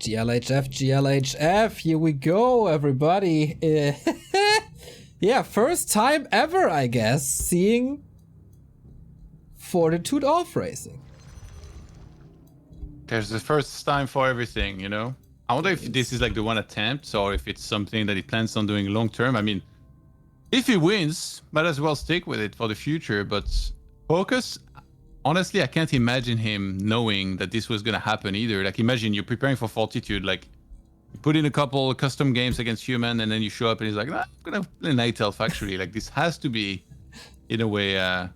GLHF, GLHF, here we go, everybody. Yeah, first time ever, I guess, seeing Fortitude off racing. There's the first time for everything, you know? I wonder if this is like the one attempt or if it's something that he plans on doing long term. I mean, if he wins, might as well stick with it for the future. But FoCuS, honestly, I can't imagine him knowing that this was going to happen either. Like, imagine you're preparing for Fortitude, like, you put in a couple custom games against human, and then you show up and he's like, nah, I'm going to play Night Elf, actually. Like, this has to be, in a way,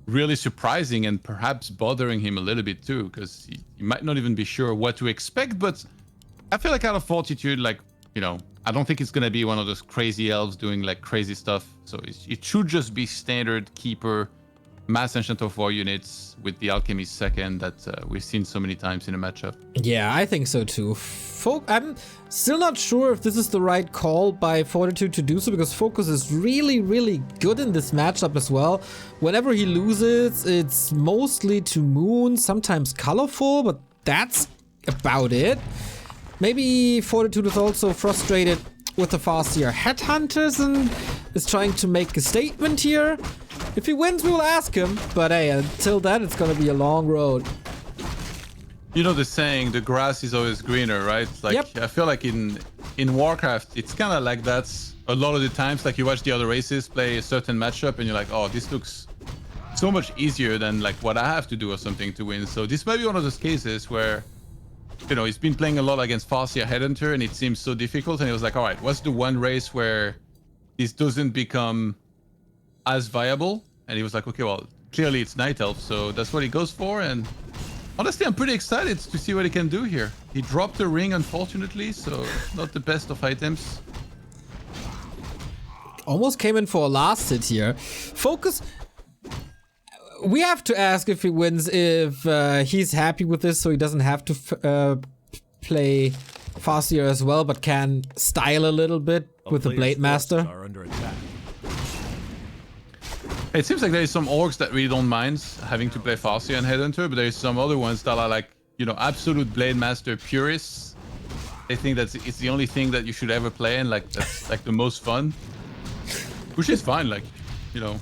really surprising and perhaps bothering him a little bit too, because he might not even be sure what to expect. But I feel like out of Fortitude, like, you know, I don't think it's going to be one of those crazy elves doing like crazy stuff. So it should just be standard keeper, mass Enchanter 4 units with the Alchemy second that we've seen so many times in a matchup. Yeah, I think so too. I'm still not sure if this is the right call by Fortitude to do so, because FoCuS is really, really good in this matchup as well. Whenever he loses, it's mostly to Moon, sometimes colorful, but that's about it. Maybe Fortitude is also frustrated with the Farseer Headhunters and is trying to make a statement here. If he wins, we will ask him, but hey, until then, it's gonna be a long road. You know the saying, the grass is always greener, right? Like, yep. I feel like in WarCraft, it's kind of like that a lot of the times. Like, you watch the other races play a certain matchup and you're like, oh, this looks so much easier than like what I have to do or something to win. So this might be one of those cases where, you know, he's been playing a lot against Farseer Headhunter and it seems so difficult. And he was like, all right, what's the one race where this doesn't become as viable? And he was like, okay, well, clearly it's Night Elf, so that's what he goes for. And honestly, I'm pretty excited to see what he can do here. He dropped the ring, unfortunately, so not the best of items. Almost came in for a last hit here. FoCuS, we have to ask if he wins if he's happy with this, so he doesn't have to play Farseer as well, but can style a little bit with the Blade Master. It seems like there's some orcs that really don't mind having to play Farseer and Headhunter, but there's some other ones that are like, you know, absolute Blade Master purists. They think that it's the only thing that you should ever play and like that's like the most fun. Which is fine, like, you know,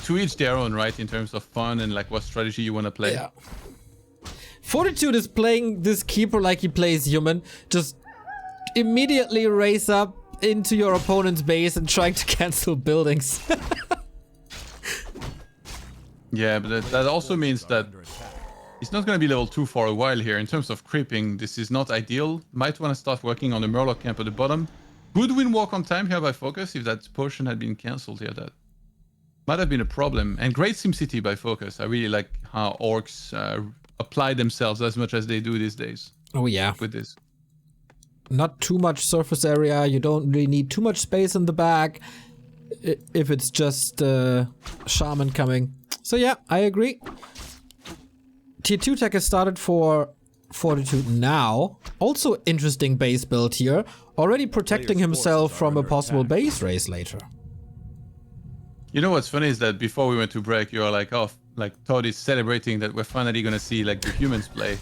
to each their own, right, in terms of fun and like what strategy you want to play. Yeah. Fortitude is playing this keeper like he plays human. Just immediately race up into your opponent's base and trying to cancel buildings. Yeah, but that also means that he's not going to be level 2 for a while here. In terms of creeping, this is not ideal. Might want to start working on the Murloc camp at the bottom. Would win walk on time here by FoCuS if that potion had been cancelled here. That might have been a problem. And great SimCity by FoCuS. I really like how orcs apply themselves as much as they do these days. Oh yeah. With this. Not too much surface area. You don't really need too much space in the back. If it's just Shaman coming. So yeah, I agree. Tier 2 tech has started for Fortitude now. Also interesting base build here. Already protecting himself from a possible base race later. You know what's funny is that before we went to break, you were like, oh, like Todd is celebrating that we're finally gonna see like the humans play.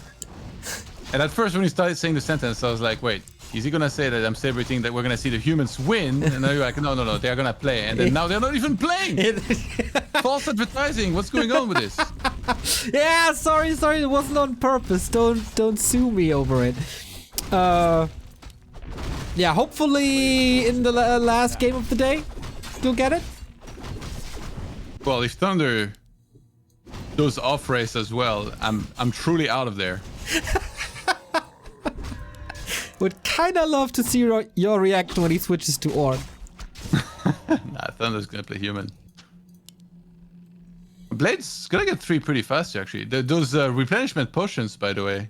And at first when he started saying the sentence, I was like, wait, is he gonna say that I'm celebrating that we're gonna see the humans win? And now you're like, no, they're gonna play. And then now they're not even playing. False advertising. What's going on with this? Yeah, sorry, it wasn't on purpose. Don't sue me over it. Yeah, hopefully in the last game of the day, you'll get it. Well, if Thunder does off race as well, I'm truly out of there. Would kinda love to see your reaction when he switches to Orc. Nah, Thunder's gonna play human. Blade's gonna get 3 pretty fast actually. Those replenishment potions, by the way,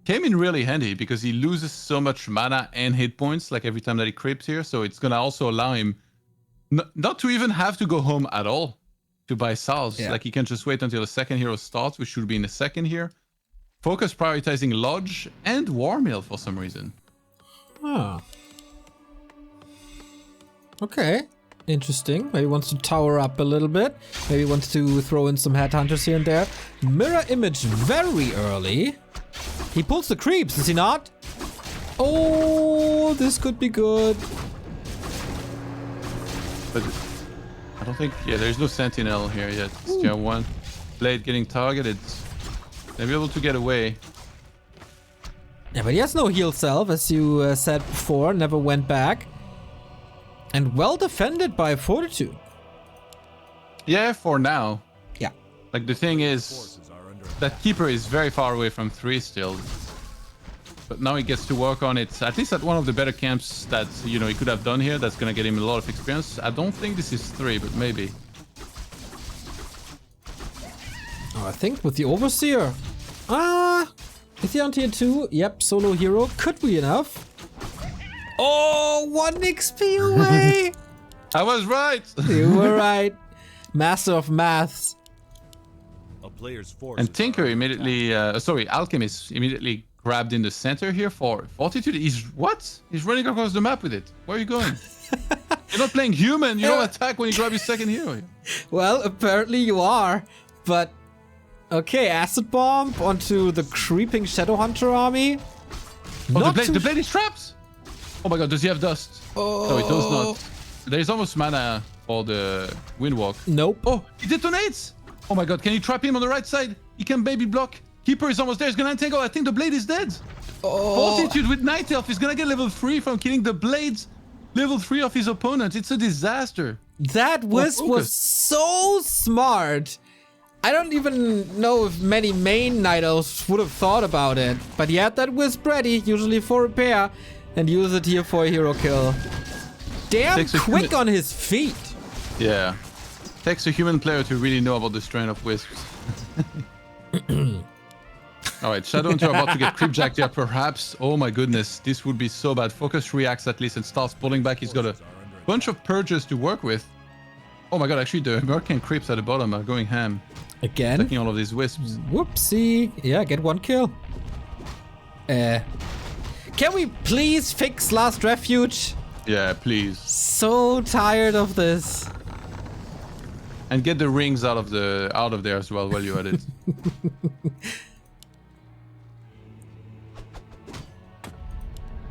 came in really handy because he loses so much mana and hit points like every time that he creeps here. So it's gonna also allow him not to even have to go home at all to buy salves. Yeah. Like he can just wait until the second hero starts, which should be in the second here. FoCuS prioritizing Lodge and Warmill for some reason. Ah. Okay. Interesting. Maybe wants to tower up a little bit. Maybe wants to throw in some headhunters here and there. Mirror image very early. He pulls the creeps, does he not? Oh, this could be good. But I don't think... Yeah, there's no sentinel here yet. It's tier 1. Blade getting targeted. They'll be able to get away. Yeah, but he has no heal self, as you said before. Never went back. And well defended by Fortitude. Yeah, for now. Yeah. Like, the thing is, that keeper is very far away from 3 still. But now he gets to work on it, at least at one of the better camps that, you know, he could have done here. That's going to get him a lot of experience. I don't think this is 3, but maybe. Oh, I think with the Overseer. Is he on tier 2? Yep, solo hero. Could be enough. Oh, 1 XP away! I was right! You were right. Master of maths. A player's force And Tinker immediately, Alchemist immediately grabbed in the center here for Fortitude. He's running across the map with it. Where are you going? You're not playing human. You don't attack when you grab your second hero. Well, apparently you are. But, okay, Acid Bomb onto the creeping Shadowhunter army. Oh, the blade is trapped! Oh my god, does he have dust? Oh. No, it does not. There's almost mana for the Windwalk. Nope. Oh, he detonates! Oh my god, can you trap him on the right side? He can maybe block. Keeper is almost there. He's gonna entangle. I think the blade is dead. Oh. Fortitude with Night Elf is gonna get level 3 from killing the blades. Level 3 of his opponent. It's a disaster. That Wisp was so smart. I don't even know if many main Night Elves would have thought about it. But he had that Wisp ready, usually for repair, and use it here for a hero kill. Damn quick on his feet. Yeah. Takes a human player to really know about the strain of Wisps. Alright, Shadowhunter about to get creepjacked here, perhaps. Oh my goodness, this would be so bad. FoCuS reacts at least and starts pulling back. He's got a bunch of purges to work with. Oh my god, actually the Mercan creeps at the bottom are going ham. Again? Taking all of these Wisps. Whoopsie. Yeah, get 1 kill. Can we please fix Last Refuge? Yeah, please. So tired of this. And get the rings out of there as well while you're at it.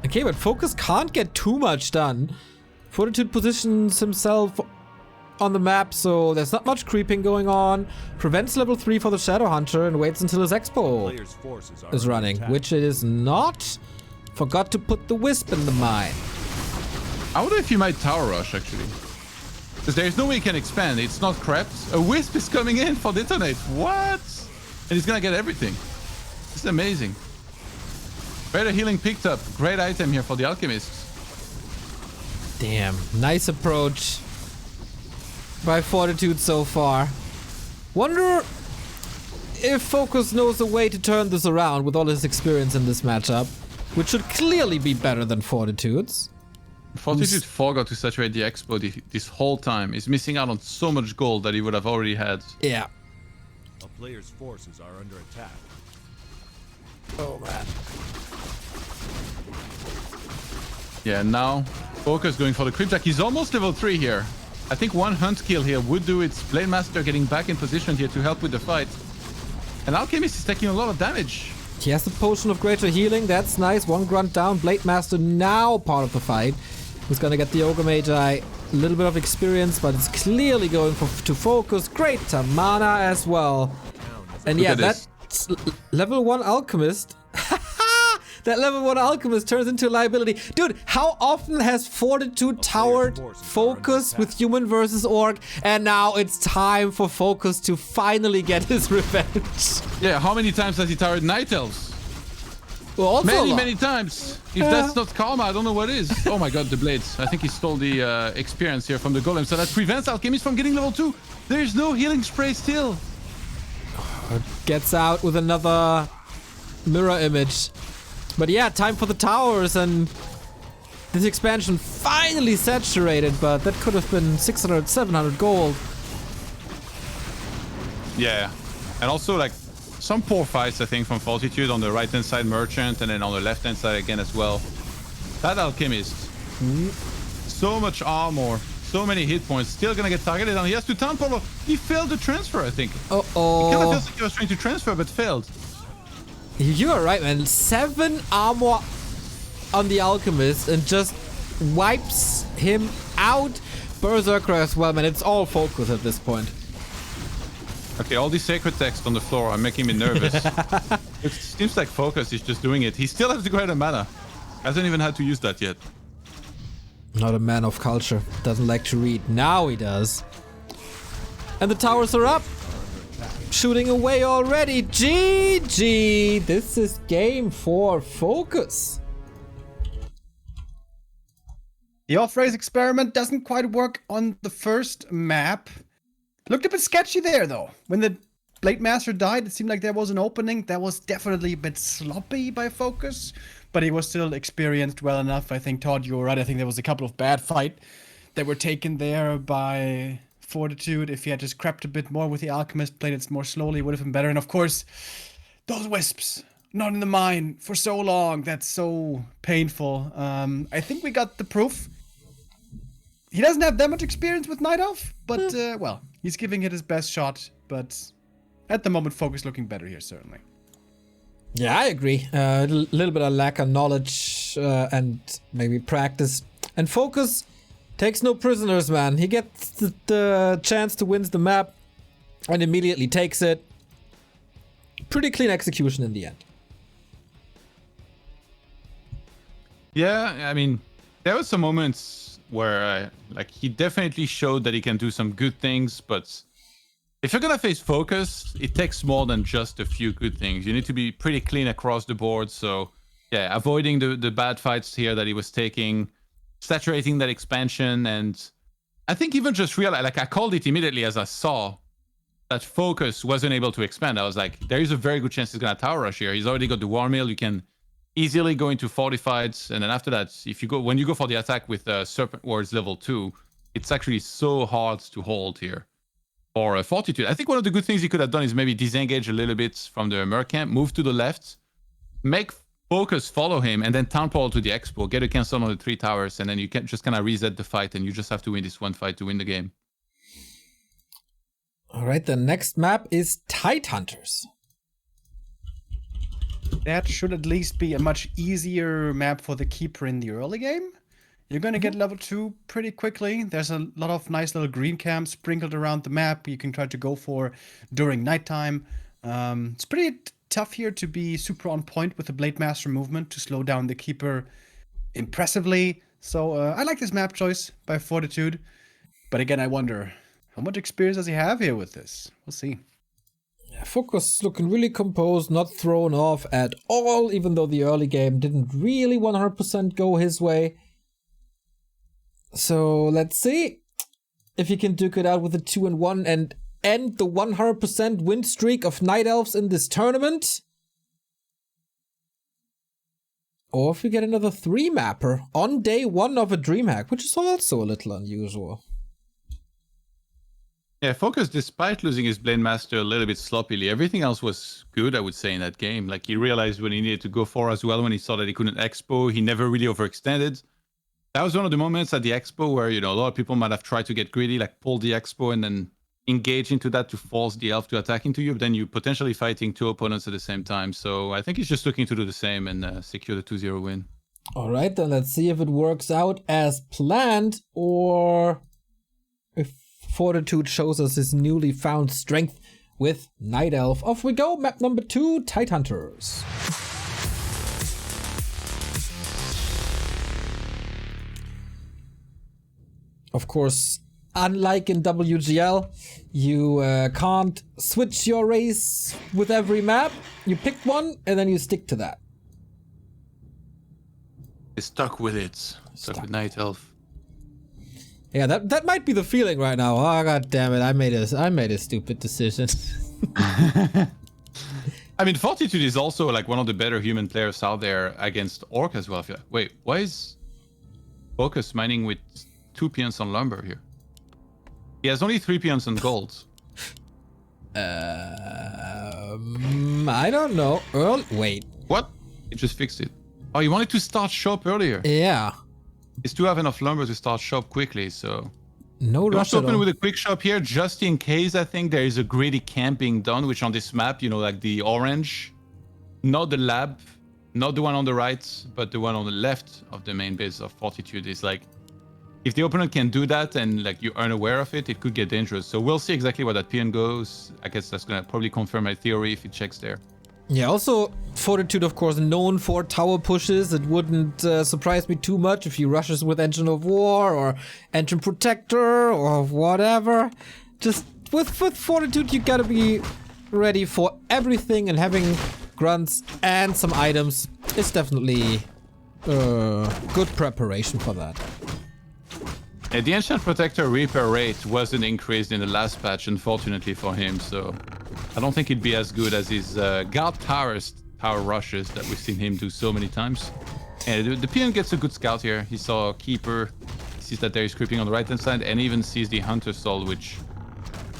Okay, but FoCuS can't get too much done. Fortitude positions himself on the map, so there's not much creeping going on. Prevents level 3 for the Shadowhunter and waits until his Expo is running, which it is not. Forgot to put the Wisp in the mine. I wonder if you might Tower Rush, actually. Because there's no way he can expand. It's not crept. A Wisp is coming in for Detonate. What? And he's gonna get everything. This is amazing. Better healing picked up. Great item here for the Alchemist. Damn, nice approach by Fortitude so far. Wonder if FoCuS knows a way to turn this around with all his experience in this matchup, which should clearly be better than Fortitude's. Fortitude forgot to saturate the Expo this whole time. He's missing out on so much gold that he would have already had. Yeah. A player's forces are under attack. Oh man. Yeah, now FoCuS going for the Creepjack. He's almost level 3 here. I think 1 hunt kill here would do it. Blade Master getting back in position here to help with the fight. And Alchemist is taking a lot of damage. He has the Potion of Greater Healing. That's nice. 1 grunt down. Blade Master now part of the fight. He's gonna get the Ogre Magi. A little bit of experience, but it's clearly going to FoCuS. Greater mana as well. And yeah, that's level 1 Alchemist. That level 1 Alchemist turns into a liability. Dude, how often has Fortitude towered FoCuS with human versus orc? And now it's time for FoCuS to finally get his revenge. Yeah, how many times has he towered Night Elves? Well, also many times. If that's not karma, I don't know what is. Oh my god, the blades. I think he stole the experience here from the golem. So that prevents Alchemist from getting level 2. There's no healing spray still. Gets out with another mirror image. But yeah, time for the towers, and this expansion finally saturated, but that could have been 600, 700 gold. Yeah, and also like some poor fights, I think, from Fortitude on the right-hand side Merchant, and then on the left-hand side again as well. That Alchemist. So much armor, so many hit points, still gonna get targeted, and he has to temple. He failed the transfer, I think. Uh-oh. It kind of feels like he was trying to transfer, but failed. You are right, man. 7 armor on the Alchemist and just wipes him out. Berserker as well, man. It's all FoCuS at this point. Okay, all these sacred texts on the floor are making me nervous. It seems like FoCuS is just doing it. He still has to go ahead and mana. Hasn't even had to use that yet. Not a man of culture. Doesn't like to read. Now he does. And the towers are up. Shooting away already. GG. This is game 4 FoCuS. The off-race experiment doesn't quite work on the first map. Looked a bit sketchy there, though. When the Blade Master died, it seemed like there was an opening. That was definitely a bit sloppy by FoCuS, but he was still experienced well enough. I think, Todd, you were right. I think there was a couple of bad fights that were taken there by Fortitude. If he had just crept a bit more with the Alchemist, played it more slowly, would have been better. And of course, those wisps, not in the mine for so long. That's so painful. I think we got the proof. He doesn't have that much experience with Night Elf, but, well, he's giving it his best shot. But at the moment, FoCuS looking better here, certainly. Yeah, I agree. A little bit of lack of knowledge and maybe practice. And FoCuS takes no prisoners, man. He gets the chance to win the map and immediately takes it. Pretty clean execution in the end. Yeah, I mean, there were some moments where like he definitely showed that he can do some good things, but if you're gonna face FoCuS, it takes more than just a few good things. You need to be pretty clean across the board. So yeah, avoiding the bad fights here that he was taking, saturating that expansion, and I think even just realize, like I called it immediately as I saw that FoCuS wasn't able to expand. I was like, there is a very good chance he's gonna tower rush here. He's already got the War Mill. You can easily go into fortified, and then after that, if you go when you go for the attack with Serpent Wards level 2, it's actually so hard to hold here. Or Fortitude. I think one of the good things he could have done is maybe disengage a little bit from the Merc camp, move to the left, make FoCuS follow him, and then town portal to the Expo, get a cancel on the 3 towers, and then you can just kind of reset the fight, and you just have to win this one fight to win the game. All right, the next map is Tidehunters. That should at least be a much easier map for the Keeper in the early game. You're going to get level 2 pretty quickly. There's a lot of nice little green camps sprinkled around the map you can try to go for during nighttime. It's pretty tough here to be super on point with the Blade Master movement to slow down the Keeper impressively. So I like this map choice by Fortitude. But again, I wonder, how much experience does he have here with this? We'll see. FoCuS looking really composed, not thrown off at all, even though the early game didn't really 100% go his way. So let's see if he can duke it out with a 2-1 and end the 100% win streak of Night Elves in this tournament. Or if we get another 3-mapper on day 1 of a DreamHack, which is also a little unusual. Yeah, FoCuS, despite losing his Blade Master a little bit sloppily, everything else was good, I would say, in that game. Like, he realized when he needed to go for as well, when he saw that he couldn't expo, he never really overextended. That was one of the moments at the expo where, you know, a lot of people might have tried to get greedy, like pull the expo and then engage into that to force the elf to attack into you, but then you're potentially fighting 2 opponents at the same time. So I think he's just looking to do the same and secure the 2-0 win. All right, then let's see if it works out as planned or if Fortitude shows us his newly found strength with Night Elf. Off we go, map number 2, Tidehunters. Of course, unlike in WGL, you can't switch your race with every map. You pick one and then you stick to that. He's stuck with it. Stuck with Night Elf. Yeah, that might be the feeling right now. Oh, god damn it! I made a stupid decision. I mean, Fortitude is also like one of the better human players out there against Orc as well. Wait, why is FoCuS mining with 2 peons on lumber here? He has only 3 peons on gold. I don't know. Wait. What? He just fixed it. Oh, he wanted to start shop earlier. Yeah. Is to have enough lumber to start shop quickly, so no rush at open all. with a quick shop here just in case. I think there is a greedy camp being done, which on this map, you know, like the orange, not the lab, not the one on the right, but the one on the left of the main base of Fortitude is like, if the opponent can do that and like you aren't aware of it, it could get dangerous. So we'll see exactly where that peon goes. I guess that's gonna probably confirm my theory if it checks there. Yeah, also Fortitude, of course, known for tower pushes. It wouldn't surprise me too much if he rushes with Engine of War or Engine Protector or whatever. Just with Fortitude, you gotta be ready for everything, and having grunts and some items is definitely good preparation for that. Yeah, the Ancient Protector repair rate wasn't increased in the last patch, unfortunately for him, so I don't think it'd be as good as his guard tower rushes that we've seen him do so many times. And the peon gets a good scout here. He saw Keeper, sees that there is creeping on the right-hand side, and even sees the Hunter Soul, which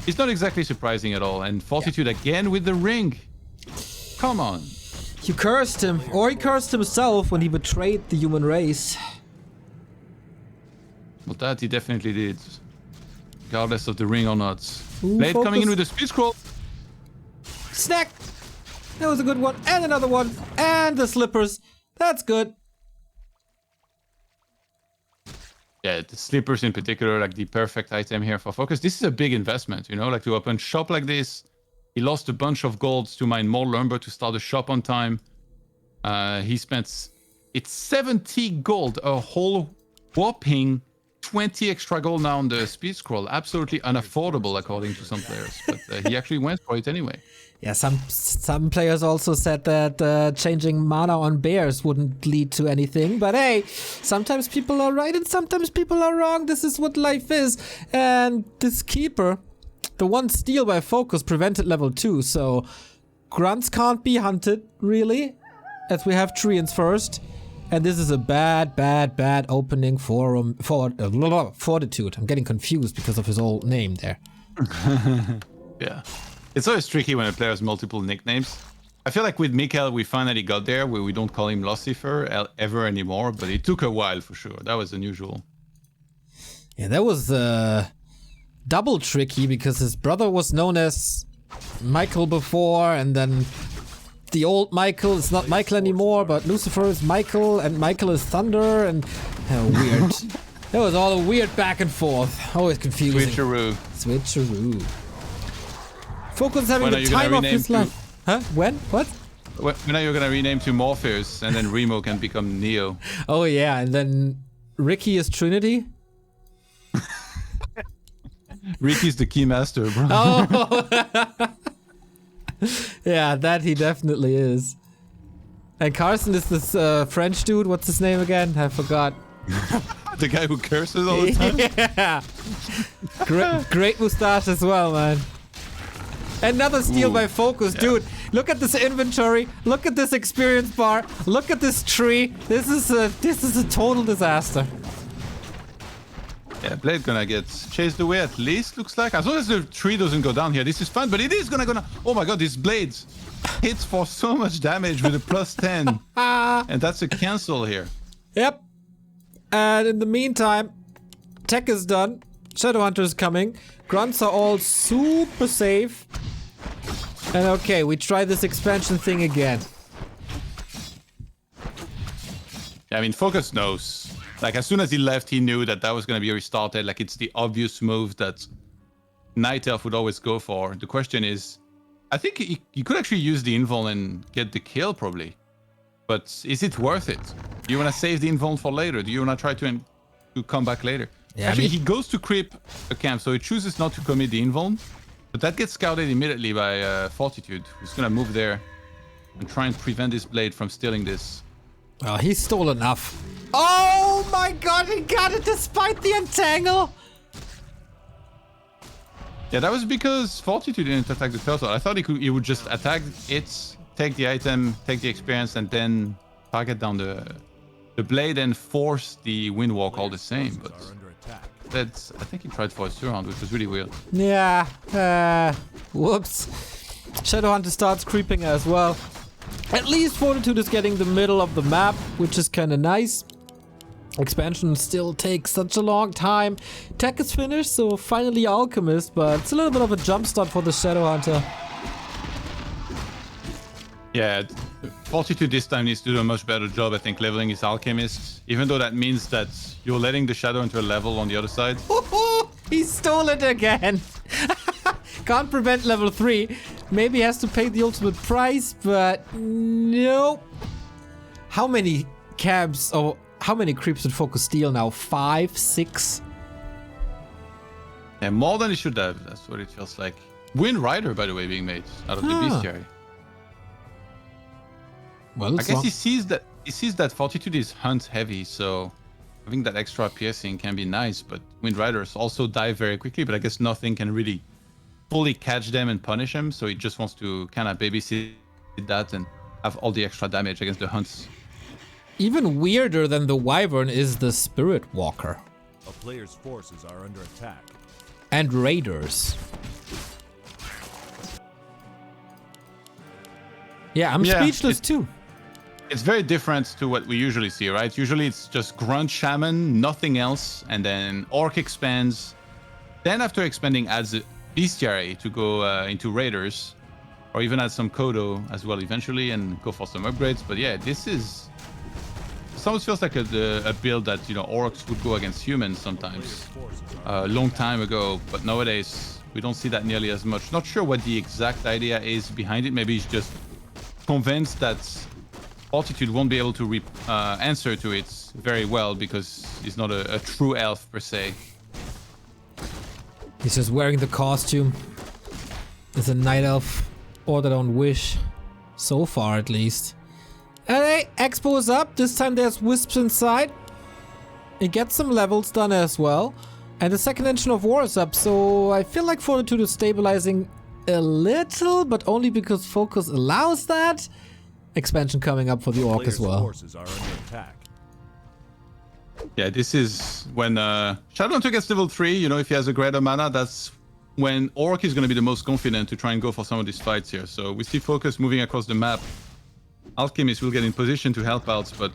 is not exactly surprising at all. And Fortitude again with the ring. Come on. You cursed him, or he cursed himself when he betrayed the human race. Well, that he definitely did, regardless of the ring or not. Ooh, Blade coming in focus. with the speed scroll. Snack! That was a good one, and another one, and the slippers. That's good. Yeah, the slippers in particular, like the perfect item here for FoCuS. This is a big investment, you know, like to open shop like this. He lost a bunch of golds to mine more lumber to start the shop on time. He spent, it's 70 gold, a whole whopping 20 extra gold now on the speed scroll. Absolutely unaffordable according to some players, but he actually went for it anyway. Yeah, some players also said that changing mana on bears wouldn't lead to anything. But hey, sometimes people are right and sometimes people are wrong. This is what life is. And this Keeper, the one steal by FoCuS prevented level 2. So grunts can't be hunted, really, as we have treants first. And this is a bad opening for Fortitude. I'm getting confused because of his old name there. Yeah. It's always tricky when a player has multiple nicknames. I feel like with Mikael, we finally got there where we don't call him Lucifer ever anymore, but it took a while for sure. That was unusual. Yeah, that was double tricky because his brother was known as Michael before, and then the old Michael is not Michael anymore, but Lucifer is Michael, and Michael is Thunder, and weird. That was all a weird back and forth. Always confusing. Switcheroo. FoCuS is having the time of his life. Huh? When? What? When are you gonna rename to Morpheus and then Remo can become Neo? Oh yeah, and then Ricky is Trinity? Ricky's the Keymaster, bro. Oh! Yeah, that he definitely is. And Carson is this French dude. What's his name again? I forgot. The guy who curses all the time? Yeah! Great mustache as well, man. Another steal by FoCuS, dude. Look at this inventory. Look at this experience bar. Look at this tree. This is a total disaster. Yeah, Blade gonna get chased away at least, looks like. As long as the tree doesn't go down here, this is fun, but it is gonna... Oh my god, this Blade hits for so much damage with a plus 10. And that's a cancel here. Yep. And in the meantime, tech is done. Shadowhunter is coming. Grunts are all super safe. And okay, we try this expansion thing again. Yeah, I mean, FoCuS knows. Like, as soon as he left, he knew that that was going to be restarted. Like, it's the obvious move that Night Elf would always go for. The question is, I think you could actually use the invuln and get the kill, probably. But is it worth it? Do you want to save the invuln for later? Do you want to try to come back later? Yeah, actually, he goes to creep a camp, so he chooses not to commit the invuln. But that gets scouted immediately by Fortitude, who's going to move there and try and prevent this Blade from stealing this. Well, he stole enough. Oh my god, he got it despite the entangle! Yeah, that was because Fortitude didn't attack the turtle. I thought he would just attack it, take the item, take the experience, and then target down the Blade and force the Windwalk all the same. But that's, I think he tried for a surround, which was really weird. Yeah, whoops. Shadowhunter starts creeping as well. At least Fortitude is getting the middle of the map, which is kind of nice. Expansion still takes such a long time. Tech is finished, so finally Alchemist, but it's a little bit of a jump start for the Shadowhunter. Yeah, Fortitude this time needs to do a much better job, I think, leveling his alchemist. Even though that means that you're letting the shadow into a level on the other side. He stole it again. Can't prevent level 3. Maybe has to pay the ultimate price, but nope. How many cabs or how many creeps did FoCuS steal now? 5, 6? Yeah, more than he should have. That's what it feels like. Wind Rider, by the way, being made out of the bestiary. Well, I guess he sees that Fortitude is hunt heavy, so having that extra piercing can be nice, but Wind Riders also die very quickly, but I guess nothing can really fully catch them and punish them, so he just wants to kind of babysit that and have all the extra damage against the hunts. Even weirder than the Wyvern is the Spirit Walker. A player's forces are under attack. And Raiders. Yeah, I'm speechless too. It's very different to what we usually see, right? Usually it's just Grunt Shaman, nothing else, and then Orc expands. Then after expanding adds a Bestiary to go into Raiders, or even add some Kodo as well eventually and go for some upgrades. But yeah, this is... It almost feels like a build that, you know, Orcs would go against humans sometimes. A long time ago, but nowadays we don't see that nearly as much. Not sure what the exact idea is behind it. Maybe he's just convinced that Fortitude won't be able to answer to it very well because he's not a true elf per se. He's just wearing the costume. It's a night elf ordered on Wish. So far, at least. Hey, Expo is up. This time there's Wisps inside. He gets some levels done as well. And the second engine of war is up, so I feel like Fortitude is stabilizing a little, but only because FoCuS allows that. Expansion coming up for the Orc as well. Forces are under attack. Yeah, this is when Shadowhunter gets level 3, you know, if he has a greater mana, that's when Orc is going to be the most confident to try and go for some of these fights here. So we see FoCuS moving across the map. Alchemist will get in position to help out, but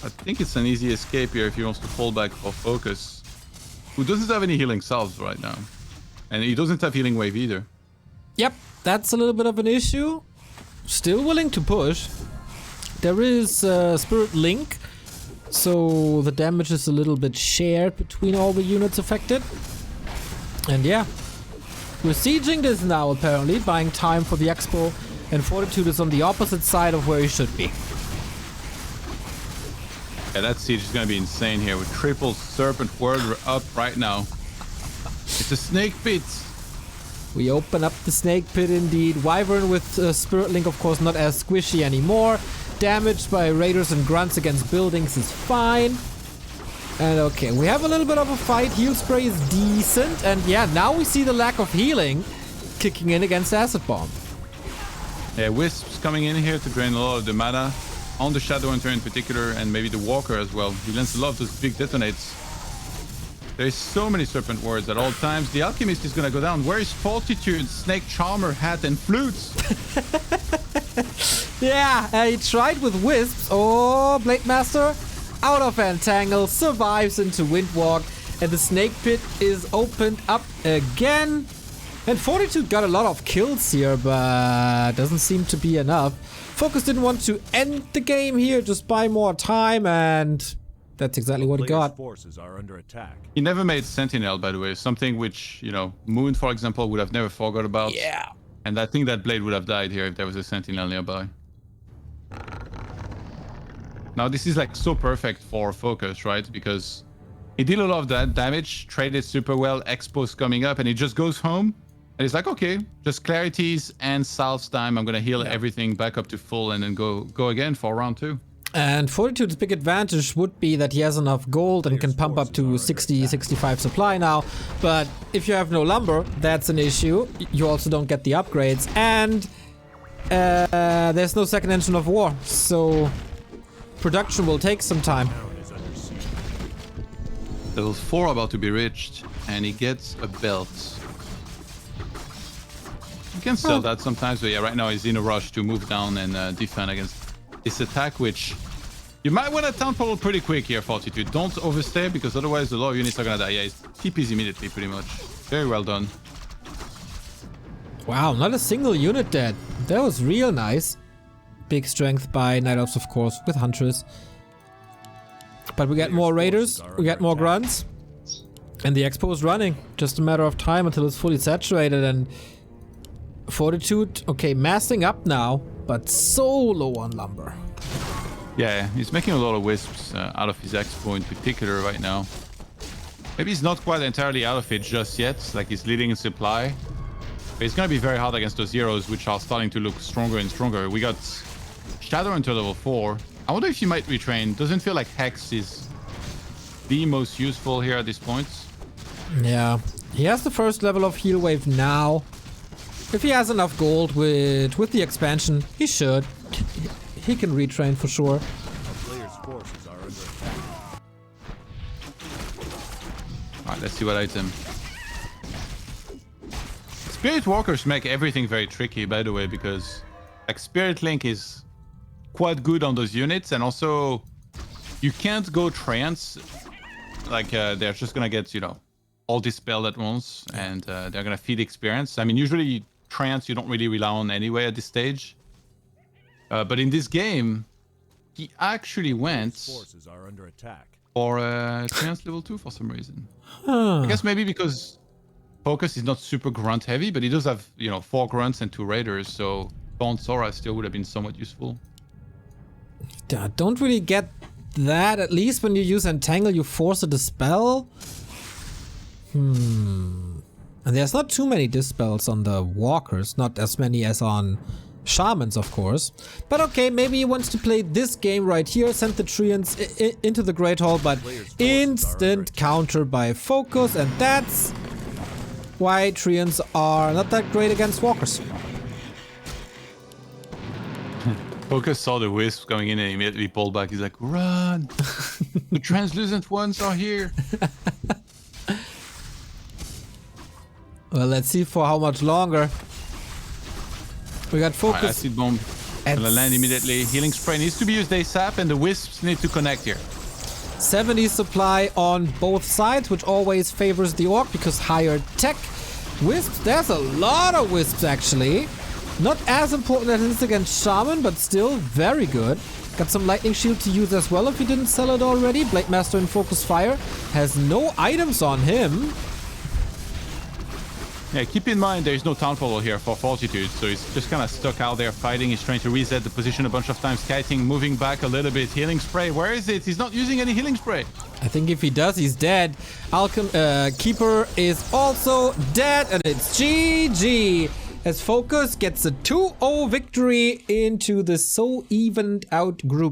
I think it's an easy escape here if he wants to fall back for FoCuS, who doesn't have any healing salves right now. And he doesn't have healing wave either. Yep, that's a little bit of an issue. Still willing to push. There is Spirit Link, so the damage is a little bit shared between all the units affected. And yeah, we're sieging this now apparently, buying time for the Expo, and Fortitude is on the opposite side of where he should be. Yeah, that siege is going to be insane here with triple Serpent Word up right now. It's a snake pit. We open up the snake pit indeed. Wyvern with Spirit Link, of course, not as squishy anymore. Damaged by Raiders and Grunts against buildings is fine. And okay, we have a little bit of a fight. Heal Spray is decent. And yeah, now we see the lack of healing kicking in against Acid Bomb. Yeah, Wisps coming in here to drain a lot of the mana on the Shadowhunter in particular, and maybe the Walker as well. He lands a lot of those big detonates. There's so many Serpent Words at all times. The Alchemist is gonna go down. Where is Fortitude, Snake Charmer, Hat, and Flutes? Yeah, he tried with Wisps. Oh, Blade Master out of Entangle, survives into Windwalk, and the Snake Pit is opened up again. And Fortitude got a lot of kills here, but doesn't seem to be enough. FoCuS didn't want to end the game here, just buy more time, and that's exactly what he got. Forces are under attack. He never made Sentinel, by the way. Something which, you know, Moon, for example, would have never forgot about. Yeah. And I think that Blade would have died here if there was a Sentinel nearby. Now, this is like so perfect for FoCuS, right? Because he did a lot of that damage, traded super well, Expo's coming up, and he just goes home. And he's like, okay, just Clarities and Salves time. I'm going to heal everything back up to full and then go again for round 2. And Fortitude's big advantage would be that he has enough gold and can pump up to 60, 65 supply now. But if you have no lumber, that's an issue. You also don't get the upgrades. And there's no second engine of war. So production will take some time. Level 4 about to be reached, and he gets a belt. You can sell that sometimes, but yeah, right now he's in a rush to move down and defend against this attack, which you might want to town portal pretty quick here, Fortitude. Don't overstay, because otherwise a lot of units are gonna die. Yeah, it's TPs immediately, pretty much. Very well done. Wow, not a single unit dead. That was real nice. Big strength by Night Elves, of course, with Huntress. But we get more Raiders, we get more Grunts. And the Expo is running. Just a matter of time until it's fully saturated. And Fortitude, okay, massing up now, but so low on lumber. Yeah, he's making a lot of wisps out of his Expo in particular right now. Maybe he's not quite entirely out of it just yet, like he's leading in supply. But it's gonna be very hard against those heroes, which are starting to look stronger and stronger. We got Shadow into level 4. I wonder if he might retrain. Doesn't feel like Hex is the most useful here at this point. Yeah, he has the first level of heal wave now. If he has enough gold with the expansion, he should. He can retrain for sure. A player's forces are under attack. Alright, let's see what item. Spirit Walkers make everything very tricky, by the way, because like Spirit Link is quite good on those units, and also you can't go trance. Like they're just gonna get, you know, all dispelled at once, and they're gonna feed experience. I mean, usually trance you don't really rely on anyway at this stage. But in this game, he actually went Forces are under attack. for trance level 2 for some reason. I guess maybe because FoCuS is not super grunt heavy, but he does have, you know, 4 grunts and 2 raiders, so Bone Sora still would have been somewhat useful. Don't really get that. At least when you use Entangle, you force a dispel. And there's not too many dispels on the walkers, not as many as on shamans, of course. But okay, maybe he wants to play this game right here, send the Treants into the Great Hall, but instant counter by FoCuS, and that's why Treants are not that great against walkers. FoCuS saw the wisp coming in and immediately pulled back. He's like, run! The translucent ones are here! Well, let's see for how much longer. We got FoCuS. Acid Bomb gonna land immediately. Healing Spray needs to be used ASAP, and the wisps need to connect here. 70 supply on both sides, which always favors the orc because higher tech. Wisps, there's a lot of wisps actually. Not as important as it is against Shaman, but still very good. Got some Lightning Shield to use as well if you didn't sell it already. Blade Master and FoCuS Fire has no items on him. Yeah, keep in mind there's no Town Follow here for Fortitude, so he's just kind of stuck out there fighting. He's trying to reset the position a bunch of times, kiting, moving back a little bit. Healing Spray, where is it? He's not using any Healing Spray. I think if he does, he's dead. Keeper is also dead, and it's GG. As FoCuS gets a 2-0 victory into the so evened out group